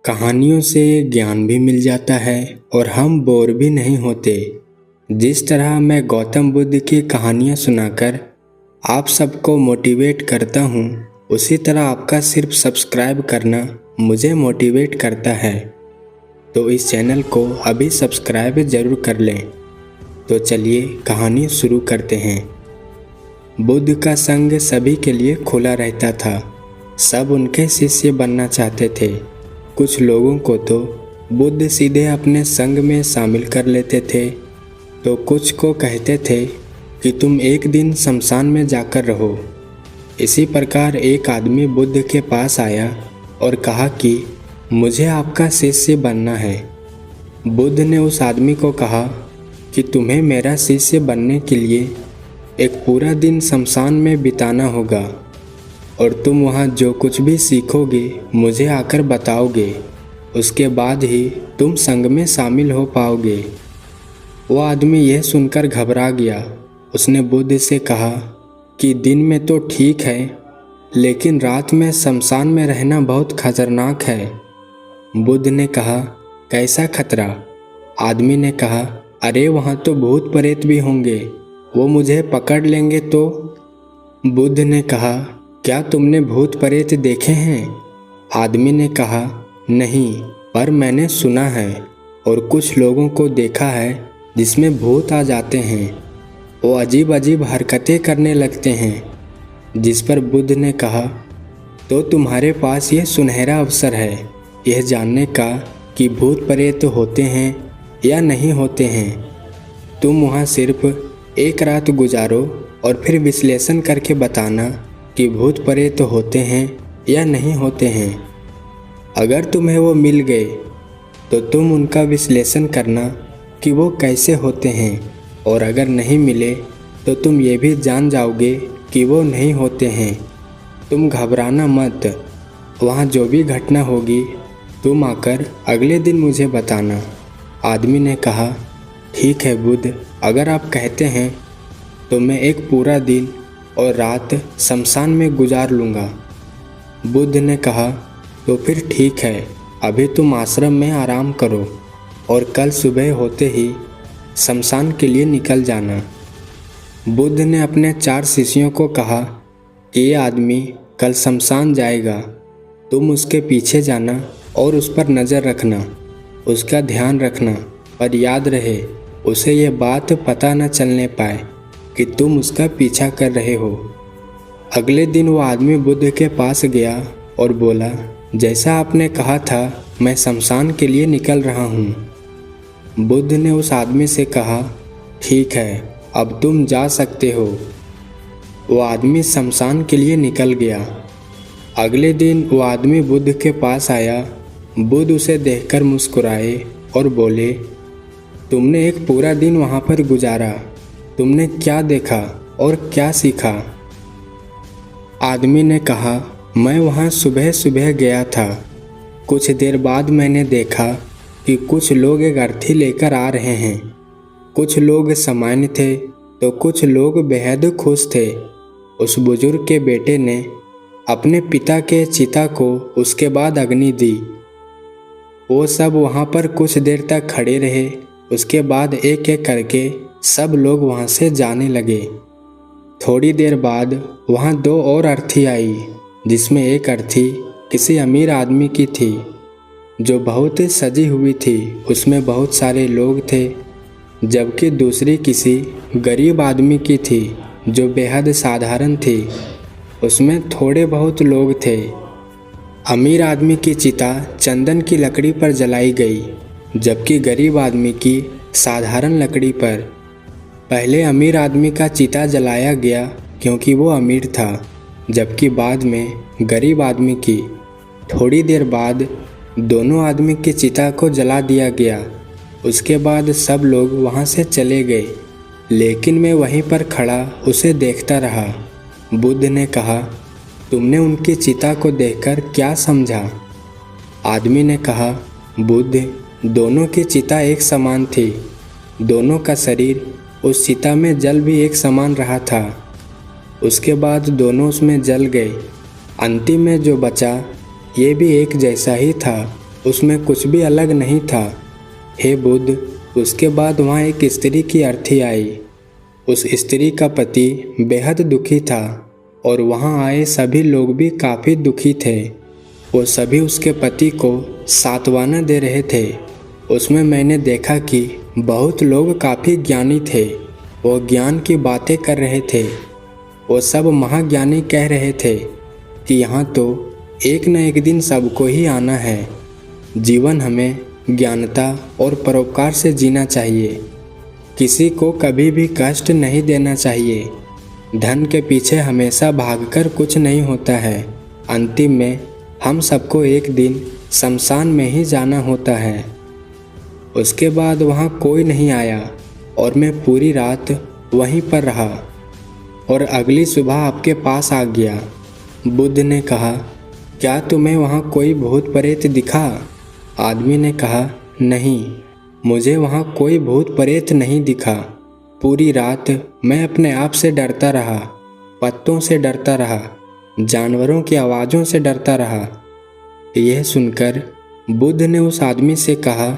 कहानियों से ज्ञान भी मिल जाता है और हम बोर भी नहीं होते। जिस तरह मैं गौतम बुद्ध की कहानियाँ सुनाकर आप सबको मोटिवेट करता हूँ, उसी तरह आपका सिर्फ सब्सक्राइब करना मुझे मोटिवेट करता है। तो इस चैनल को अभी सब्सक्राइब ज़रूर कर लें। तो चलिए कहानी शुरू करते हैं। बुद्ध का संग सभी के लिए खुला रहता था। सब उनके शिष्य बनना चाहते थे। कुछ लोगों को तो बुद्ध सीधे अपने संग में शामिल कर लेते थे, तो कुछ को कहते थे कि तुम एक दिन शमशान में जाकर रहो। इसी प्रकार एक आदमी बुद्ध के पास आया और कहा कि मुझे आपका शिष्य बनना है। बुद्ध ने उस आदमी को कहा कि तुम्हें मेरा शिष्य बनने के लिए एक पूरा दिन शमशान में बिताना होगा और तुम वहाँ जो कुछ भी सीखोगे मुझे आकर बताओगे। उसके बाद ही तुम संग में शामिल हो पाओगे। वो आदमी यह सुनकर घबरा गया। उसने बुद्ध से कहा कि दिन में तो ठीक है, लेकिन रात में शमशान में रहना बहुत खतरनाक है। बुद्ध ने कहा, कैसा खतरा? आदमी ने कहा, अरे वहाँ तो भूत प्रेत भी होंगे, वो मुझे पकड़ लेंगे तो। बुद्ध ने कहा, क्या तुमने भूत प्रेत देखे हैं? आदमी ने कहा, नहीं, पर मैंने सुना है और कुछ लोगों को देखा है जिसमें भूत आ जाते हैं। वो अजीब अजीब हरकतें करने लगते हैं। जिस पर बुद्ध ने कहा, तो तुम्हारे पास यह सुनहरा अवसर है यह जानने का कि भूत प्रेत होते हैं या नहीं होते हैं। तुम वहाँ सिर्फ एक रात गुजारो और फिर विश्लेषण करके बताना कि भूत प्रेत होते हैं या नहीं होते हैं। अगर तुम्हें वो मिल गए तो तुम उनका विश्लेषण करना कि वो कैसे होते हैं, और अगर नहीं मिले तो तुम ये भी जान जाओगे कि वो नहीं होते हैं। तुम घबराना मत। वहाँ जो भी घटना होगी तुम आकर अगले दिन मुझे बताना। आदमी ने कहा, ठीक है बुद्ध, अगर आप कहते हैं तो मैं एक पूरा दिन और रात शमशान में गुजार लूँगा। बुद्ध ने कहा, तो फिर ठीक है, अभी तुम आश्रम में आराम करो और कल सुबह होते ही शमशान के लिए निकल जाना। बुद्ध ने अपने 4 शिष्यों को कहा कि ये आदमी कल शमशान जाएगा, तुम उसके पीछे जाना और उस पर नज़र रखना, उसका ध्यान रखना, पर याद रहे उसे ये बात पता न चलने पाए कि तुम उसका पीछा कर रहे हो। अगले दिन वो आदमी बुद्ध के पास गया और बोला, जैसा आपने कहा था मैं शमशान के लिए निकल रहा हूँ। बुद्ध ने उस आदमी से कहा, ठीक है, अब तुम जा सकते हो। वो आदमी शमशान के लिए निकल गया। अगले दिन वो आदमी बुद्ध के पास आया। बुद्ध उसे देखकर मुस्कुराए और बोले, तुमने एक पूरा दिन वहाँ पर गुजारा, तुमने क्या देखा और क्या सीखा? आदमी ने कहा, मैं वहाँ सुबह सुबह गया था। कुछ देर बाद मैंने देखा कि कुछ लोग एक अर्थी लेकर आ रहे हैं। कुछ लोग सामान्य थे तो कुछ लोग बेहद खुश थे। उस बुजुर्ग के बेटे ने अपने पिता के चिता को उसके बाद अग्नि दी। वो सब वहाँ पर कुछ देर तक खड़े रहे। उसके बाद एक एक करके सब लोग वहाँ से जाने लगे। थोड़ी देर बाद वहाँ 2 और अर्थी आई, जिसमें एक अर्थी किसी अमीर आदमी की थी जो बहुत सजी हुई थी, उसमें बहुत सारे लोग थे, जबकि दूसरी किसी गरीब आदमी की थी जो बेहद साधारण थी, उसमें थोड़े बहुत लोग थे। अमीर आदमी की चिता चंदन की लकड़ी पर जलाई गई, जबकि गरीब आदमी की साधारण लकड़ी पर। पहले अमीर आदमी का चिता जलाया गया क्योंकि वो अमीर था, जबकि बाद में गरीब आदमी की। थोड़ी देर बाद दोनों आदमी की चिता को जला दिया गया। उसके बाद सब लोग वहाँ से चले गए, लेकिन मैं वहीं पर खड़ा उसे देखता रहा। बुद्ध ने कहा, तुमने उनकी चिता को देखकर क्या समझा? आदमी ने कहा, बुद्ध, दोनों की चिता एक समान थी। दोनों का शरीर उस चिता में जल भी एक समान रहा था। उसके बाद दोनों उसमें जल गए। अंतिम में जो बचा ये भी एक जैसा ही था। उसमें कुछ भी अलग नहीं था। हे बुद्ध, उसके बाद वहाँ एक स्त्री की अर्थी आई। उस स्त्री का पति बेहद दुखी था और वहाँ आए सभी लोग भी काफ़ी दुखी थे। वो सभी उसके पति को सांत्वना दे रहे थे। उसमें मैंने देखा कि बहुत लोग काफ़ी ज्ञानी थे। वो ज्ञान की बातें कर रहे थे। वो सब महाज्ञानी कह रहे थे कि यहाँ तो एक न एक दिन सबको ही आना है। जीवन हमें ज्ञानता और परोपकार से जीना चाहिए। किसी को कभी भी कष्ट नहीं देना चाहिए। धन के पीछे हमेशा भागकर कुछ नहीं होता है। अंतिम में हम सबको एक दिन शमशान में ही जाना होता है। उसके बाद वहाँ कोई नहीं आया और मैं पूरी रात वहीं पर रहा और अगली सुबह आपके पास आ गया। बुद्ध ने कहा, क्या तुम्हें वहाँ कोई भूत प्रेत दिखा? आदमी ने कहा, नहीं, मुझे वहाँ कोई भूत प्रेत नहीं दिखा। पूरी रात मैं अपने आप से डरता रहा, पत्तों से डरता रहा, जानवरों की आवाज़ों से डरता रहा। यह सुनकर बुद्ध ने उस आदमी से कहा,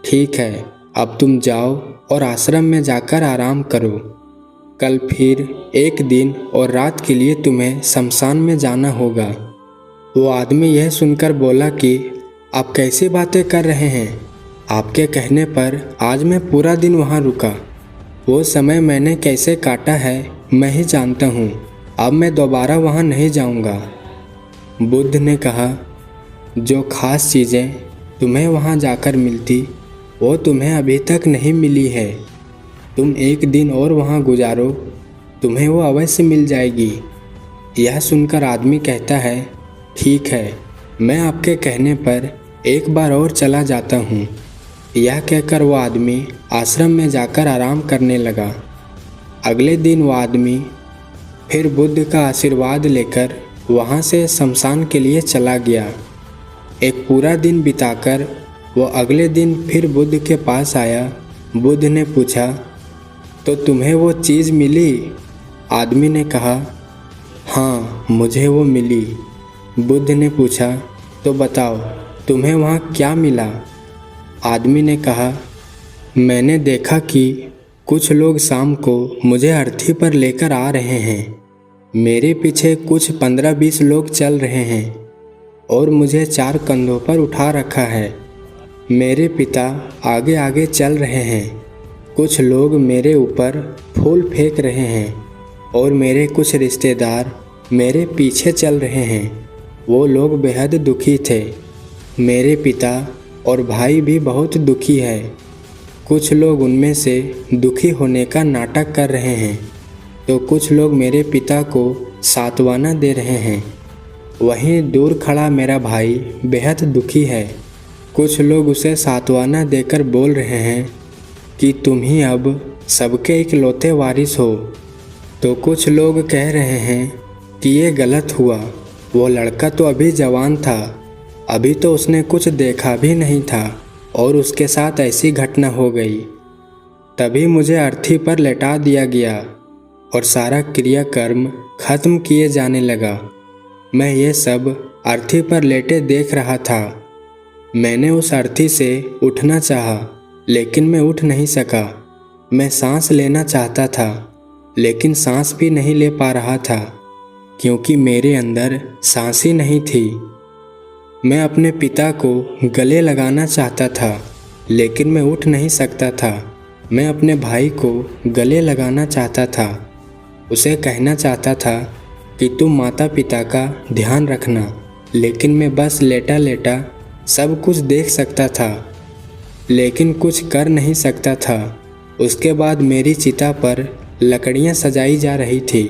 ठीक है, अब तुम जाओ और आश्रम में जाकर आराम करो। कल फिर एक दिन और रात के लिए तुम्हें शमशान में जाना होगा। वो आदमी यह सुनकर बोला कि आप कैसी बातें कर रहे हैं? आपके कहने पर आज मैं पूरा दिन वहाँ रुका। वो समय मैंने कैसे काटा है मैं ही जानता हूँ। अब मैं दोबारा वहाँ नहीं जाऊँगा। बुद्ध ने कहा, जो खास चीज़ें तुम्हें वहाँ जाकर मिलती वो तुम्हें अभी तक नहीं मिली है। तुम एक दिन और वहाँ गुजारो, तुम्हें वो अवश्य मिल जाएगी। यह सुनकर आदमी कहता है, ठीक है, मैं आपके कहने पर एक बार और चला जाता हूँ। यह कहकर वो आदमी आश्रम में जाकर आराम करने लगा। अगले दिन वो आदमी फिर बुद्ध का आशीर्वाद लेकर वहाँ से शमशान के लिए चला गया। एक पूरा दिन बिताकर वो अगले दिन फिर बुद्ध के पास आया। बुद्ध ने पूछा, तो तुम्हें वो चीज़ मिली? आदमी ने कहा, हाँ, मुझे वो मिली। बुद्ध ने पूछा, तो बताओ तुम्हें वहाँ क्या मिला? आदमी ने कहा, मैंने देखा कि कुछ लोग शाम को मुझे अर्थी पर लेकर आ रहे हैं। मेरे पीछे कुछ 15-20 लोग चल रहे हैं और मुझे 4 कंधों पर उठा रखा है। मेरे पिता आगे आगे चल रहे हैं। कुछ लोग मेरे ऊपर फूल फेंक रहे हैं और मेरे कुछ रिश्तेदार मेरे पीछे चल रहे हैं। वो लोग बेहद दुखी थे। मेरे पिता और भाई भी बहुत दुखी है। कुछ लोग उनमें से दुखी होने का नाटक कर रहे हैं तो कुछ लोग मेरे पिता को सांत्वना दे रहे हैं। वहीं दूर खड़ा मेरा भाई बेहद दुखी है। कुछ लोग उसे सांत्वना देकर बोल रहे हैं कि तुम ही अब सबके इकलौते वारिस हो। तो कुछ लोग कह रहे हैं कि ये गलत हुआ, वो लड़का तो अभी जवान था, अभी तो उसने कुछ देखा भी नहीं था और उसके साथ ऐसी घटना हो गई। तभी मुझे अर्थी पर लेटा दिया गया और सारा क्रियाकर्म खत्म किए जाने लगा। मैं ये सब अर्थी पर लेटे देख रहा था। मैंने उस अर्थी से उठना चाहा, लेकिन मैं उठ नहीं सका। मैं सांस लेना चाहता था, लेकिन सांस भी नहीं ले पा रहा था, क्योंकि मेरे अंदर सांस ही नहीं थी। मैं अपने पिता को गले लगाना चाहता था, लेकिन मैं उठ नहीं सकता था। मैं अपने भाई को गले लगाना चाहता था, उसे कहना चाहता था कि तुम माता पिता का ध्यान रखना, लेकिन मैं बस लेटा लेटा सब कुछ देख सकता था, लेकिन कुछ कर नहीं सकता था। उसके बाद मेरी चिता पर लकड़ियाँ सजाई जा रही थी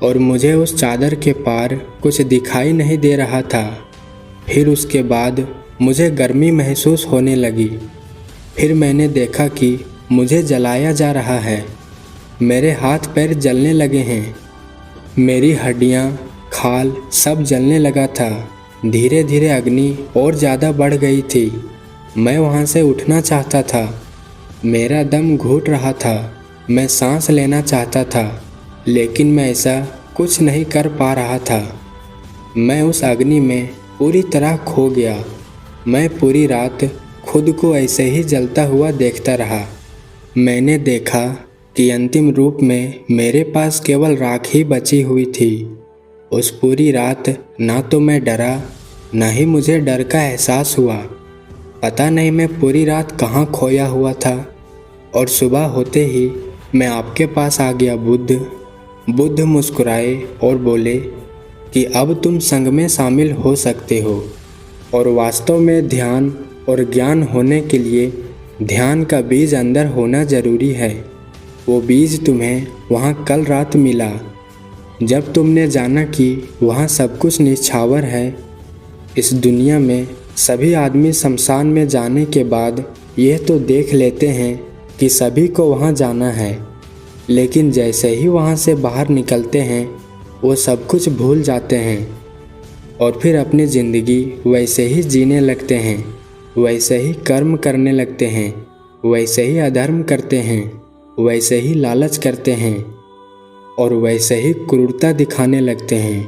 और मुझे उस चादर के पार कुछ दिखाई नहीं दे रहा था। फिर उसके बाद मुझे गर्मी महसूस होने लगी। फिर मैंने देखा कि मुझे जलाया जा रहा है। मेरे हाथ पैर जलने लगे हैं। मेरी हड्डियाँ, खाल सब जलने लगा था। धीरे धीरे अग्नि और ज़्यादा बढ़ गई थी। मैं वहाँ से उठना चाहता था। मेरा दम घुट रहा था। मैं सांस लेना चाहता था, लेकिन मैं ऐसा कुछ नहीं कर पा रहा था। मैं उस अग्नि में पूरी तरह खो गया। मैं पूरी रात खुद को ऐसे ही जलता हुआ देखता रहा। मैंने देखा कि अंतिम रूप में मेरे पास केवल राख ही बची हुई थी। उस पूरी रात ना तो मैं डरा, ना ही मुझे डर का एहसास हुआ। पता नहीं मैं पूरी रात कहाँ खोया हुआ था और सुबह होते ही मैं आपके पास आ गया। बुद्ध मुस्कुराए और बोले कि अब तुम संघ में शामिल हो सकते हो, और वास्तव में ध्यान और ज्ञान होने के लिए ध्यान का बीज अंदर होना ज़रूरी है। वो बीज तुम्हें वहाँ कल रात मिला, जब तुमने जाना कि वहाँ सब कुछ निछावर है। इस दुनिया में सभी आदमी शमशान में जाने के बाद यह तो देख लेते हैं कि सभी को वहाँ जाना है, लेकिन जैसे ही वहाँ से बाहर निकलते हैं वो सब कुछ भूल जाते हैं और फिर अपनी ज़िंदगी वैसे ही जीने लगते हैं, वैसे ही कर्म करने लगते हैं, वैसे ही अधर्म करते हैं, वैसे ही लालच करते हैं और वैसे ही क्रूरता दिखाने लगते हैं।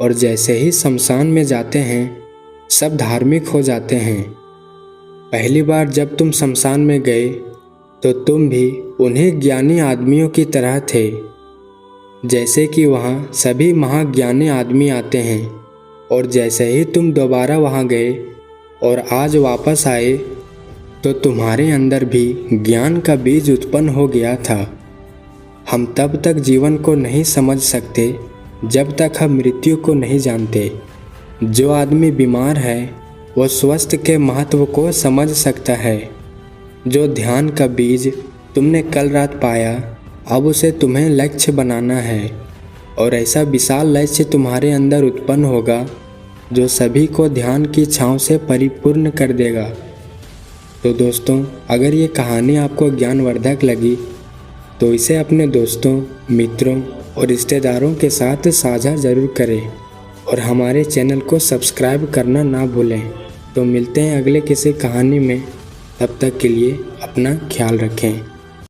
और जैसे ही शमशान में जाते हैं सब धार्मिक हो जाते हैं। पहली बार जब तुम शमशान में गए तो तुम भी उन्हीं ज्ञानी आदमियों की तरह थे, जैसे कि वहाँ सभी महाज्ञानी आदमी आते हैं। और जैसे ही तुम दोबारा वहाँ गए और आज वापस आए तो तुम्हारे अंदर भी ज्ञान का बीज उत्पन्न हो गया था। हम तब तक जीवन को नहीं समझ सकते जब तक हम मृत्यु को नहीं जानते। जो आदमी बीमार है वो स्वस्थ के महत्व को समझ सकता है। जो ध्यान का बीज तुमने कल रात पाया, अब उसे तुम्हें लक्ष्य बनाना है, और ऐसा विशाल लक्ष्य तुम्हारे अंदर उत्पन्न होगा जो सभी को ध्यान की छाँव से परिपूर्ण कर देगा। तो दोस्तों, अगर ये कहानी आपको ज्ञानवर्धक लगी तो इसे अपने दोस्तों, मित्रों और रिश्तेदारों के साथ साझा ज़रूर करें और हमारे चैनल को सब्सक्राइब करना ना भूलें। तो मिलते हैं अगले किसी कहानी में, तब तक के लिए अपना ख्याल रखें।